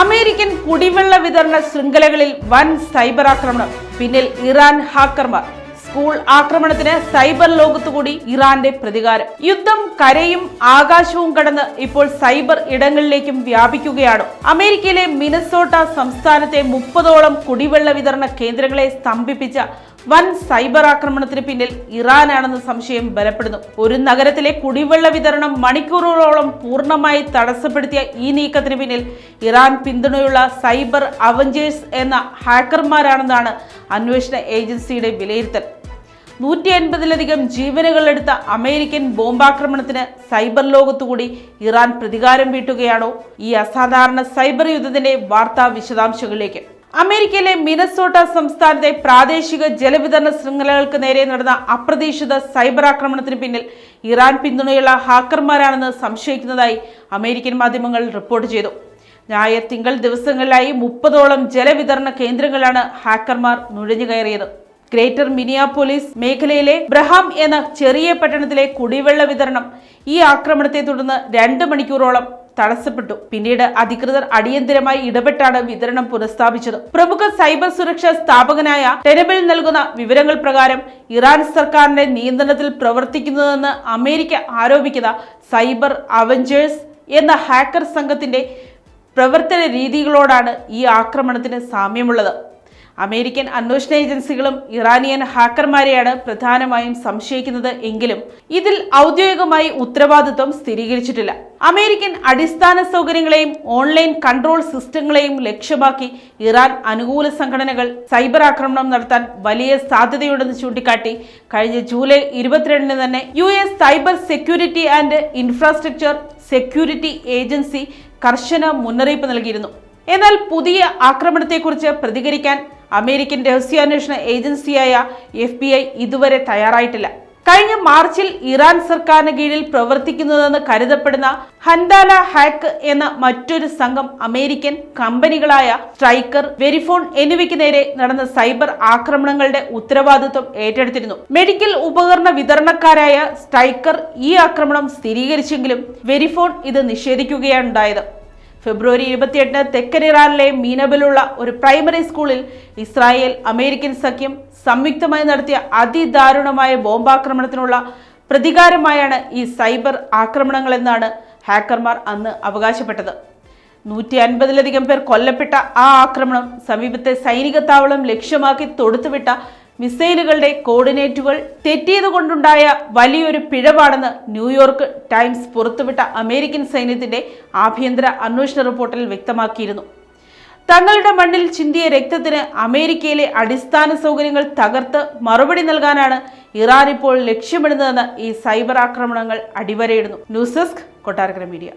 American കുടിവെള്ള വിതരണ ശൃംഖലകളിൽ വൻ സൈബർ ആക്രമണം. പിന്നിൽ ഇറാൻ ഹാക്കർമാർ. സ്കൂൾ ആക്രമണത്തിന് സൈബർ ലോകത്തുകൂടി ഇറാന്റെ പ്രതികാരം. യുദ്ധം കരയും ആകാശവും കടന്ന് ഇപ്പോൾ സൈബർ ഇടങ്ങളിലേക്കും വ്യാപിക്കുകയാണ്. അമേരിക്കയിലെ മിനസോട്ട സംസ്ഥാനത്തെ 30ഓളം കുടിവെള്ള വിതരണ കേന്ദ്രങ്ങളെ സ്തംഭിപ്പിച്ച വൻ സൈബർ ആക്രമണത്തിന് പിന്നിൽ ഇറാനാണെന്ന സംശയം ബലപ്പെടുന്നു. ഒരു നഗരത്തിലെ കുടിവെള്ള വിതരണം മണിക്കൂറുകളോളം പൂർണ്ണമായി തടസ്സപ്പെടുത്തിയ ഈ നീക്കത്തിന് പിന്നിൽ ഇറാൻ പിന്തുണയുള്ള സൈബർ അവഞ്ചേഴ്സ് എന്ന ഹാക്കർമാരാണെന്നാണ് അന്വേഷണ ഏജൻസിയുടെ വിലയിരുത്തൽ. 150ലധികം ജീവനുകളെടുത്ത അമേരിക്കൻ ബോംബാക്രമണത്തിന് സൈബർ ലോകത്തുകൂടി ഇറാൻ പ്രതികാരം വീട്ടുകയാണോ? ഈ അസാധാരണ സൈബർ യുദ്ധത്തിന്റെ വാർത്താ വിശദാംശങ്ങളിലേക്ക്. അമേരിക്കയിലെ മിനസോട്ട സംസ്ഥാനത്തെ പ്രാദേശിക ജലവിതരണ ശൃംഖലകൾക്ക് നേരെ നടന്ന അപ്രതീക്ഷിത സൈബർ ആക്രമണത്തിന് പിന്നിൽ ഇറാൻ പിന്തുണയുള്ള ഹാക്കർമാരാണെന്ന് സംശയിക്കുന്നതായി അമേരിക്കൻ മാധ്യമങ്ങൾ റിപ്പോർട്ട് ചെയ്തു. ഞായർ, തിങ്കൾ ദിവസങ്ങളിലായി 30ഓളം ജലവിതരണ കേന്ദ്രങ്ങളാണ് ഹാക്കർമാർ നുഴഞ്ഞു കയറിയത്. ഗ്രേറ്റർ മിനിയാപോളിസ് മേഖലയിലെ ബ്രഹാം എന്ന ചെറിയ പട്ടണത്തിലെ കുടിവെള്ള വിതരണം ഈ ആക്രമണത്തെ തുടർന്ന് 2 മണിക്കൂറോളം തടസ്സപ്പെട്ടു. പിന്നീട് അധികൃതർ അടിയന്തരമായി ഇടപെട്ടാണ് വിതരണം പുനഃസ്ഥാപിച്ചത്. പ്രമുഖ സൈബർ സുരക്ഷാ സ്ഥാപകനായ ടെനബിൾ നൽകുന്ന വിവരങ്ങൾ പ്രകാരം ഇറാൻ സർക്കാരിന്റെ നിയന്ത്രണത്തിൽ പ്രവർത്തിക്കുന്നതെന്ന് അമേരിക്ക ആരോപിക്കുന്ന സൈബർ അവഞ്ചേഴ്സ് എന്ന ഹാക്കർ സംഘത്തിന്റെ പ്രവർത്തന രീതികളോടാണ് ഈ ആക്രമണത്തിന് സാമ്യമുള്ളത്. അമേരിക്കൻ അന്വേഷണ ഏജൻസികളും ഇറാനിയൻ ഹാക്കർമാരെയാണ് പ്രധാനമായും സംശയിക്കുന്നത് എങ്കിലും ഇതിൽ ഔദ്യോഗികമായി ഉത്തരവാദിത്വം സ്ഥിരീകരിച്ചിട്ടില്ല. അമേരിക്കൻ അടിസ്ഥാന സൗകര്യങ്ങളെയും ഓൺലൈൻ കൺട്രോൾ സിസ്റ്റങ്ങളെയും ലക്ഷ്യമാക്കി ഇറാൻ അനുകൂല സംഘടനകൾ സൈബർ ആക്രമണം നടത്താൻ വലിയ സാധ്യതയുണ്ടെന്ന് ചൂണ്ടിക്കാട്ടി കഴിഞ്ഞ ജൂലൈ 22 തന്നെ US cyber security and infrastructure security agency കർശന മുന്നറിയിപ്പ് നൽകിയിരുന്നു. എന്നാൽ പുതിയ ആക്രമണത്തെക്കുറിച്ച് പ്രതികരിക്കാൻ അമേരിക്കൻ രഹസ്യാന്വേഷണ ഏജൻസിയായ FBI ഇതുവരെ തയ്യാറായിട്ടില്ല. കഴിഞ്ഞ മാർച്ചിൽ ഇറാൻ സർക്കാരിന് കീഴിൽ പ്രവർത്തിക്കുന്നതെന്ന് കരുതപ്പെടുന്ന ഹൻഡാല ഹാക്ക് എന്ന മറ്റൊരു സംഘം അമേരിക്കൻ കമ്പനികളായ സ്ട്രൈക്കർ, വെരിഫോൺ എന്നിവയ്ക്ക് നേരെ നടന്ന സൈബർ ആക്രമണങ്ങളുടെ ഉത്തരവാദിത്വം ഏറ്റെടുത്തിരുന്നു. മെഡിക്കൽ ഉപകരണ വിതരണക്കാരായ സ്ട്രൈക്കർ ഈ ആക്രമണം സ്ഥിരീകരിച്ചെങ്കിലും വെരിഫോൺ ഇത് നിഷേധിക്കുകയാണ് ഉണ്ടായത്. ഫെബ്രുവരി 28 തെക്കൻ ഇറാനിലെ മീനബിലുള്ള ഒരു പ്രൈമറി സ്കൂളിൽ ഇസ്രായേൽ അമേരിക്കൻ സഖ്യം സംയുക്തമായി നടത്തിയ അതിദാരുണമായ ബോംബാക്രമണത്തിനുള്ള പ്രതികാരമായാണ് ഈ സൈബർ ആക്രമണങ്ങളെന്നാണ് ഹാക്കർമാർ അന്ന് അവകാശപ്പെട്ടത്. 150ലധികം പേർ കൊല്ലപ്പെട്ട ആ ആക്രമണം സമീപത്തെ സൈനിക താവളം ലക്ഷ്യമാക്കി തൊടുത്തുവിട്ട മിസൈലുകളുടെ കോർഡിനേറ്റുകൾ തെറ്റിയതുകൊണ്ടുണ്ടായ വലിയൊരു പിഴവാണെന്ന് ന്യൂയോർക്ക് ടൈംസ് പുറത്തുവിട്ട അമേരിക്കൻ സൈന്യത്തിന്റെ ആഭ്യന്തര അന്വേഷണ റിപ്പോർട്ടിൽ വ്യക്തമാക്കിയിരുന്നു. തങ്ങളുടെ മണ്ണിൽ ചിന്തിയ രക്തത്തിന് അമേരിക്കയിലെ അടിസ്ഥാന സൗകര്യങ്ങൾ തകർത്ത് മറുപടി നൽകാനാണ് ഇറാൻ ഇപ്പോൾ ലക്ഷ്യമിടുന്നതെന്ന് ഈ സൈബർ ആക്രമണങ്ങൾ അടിവരയിടുന്നു. News desk, Kottarakkara media.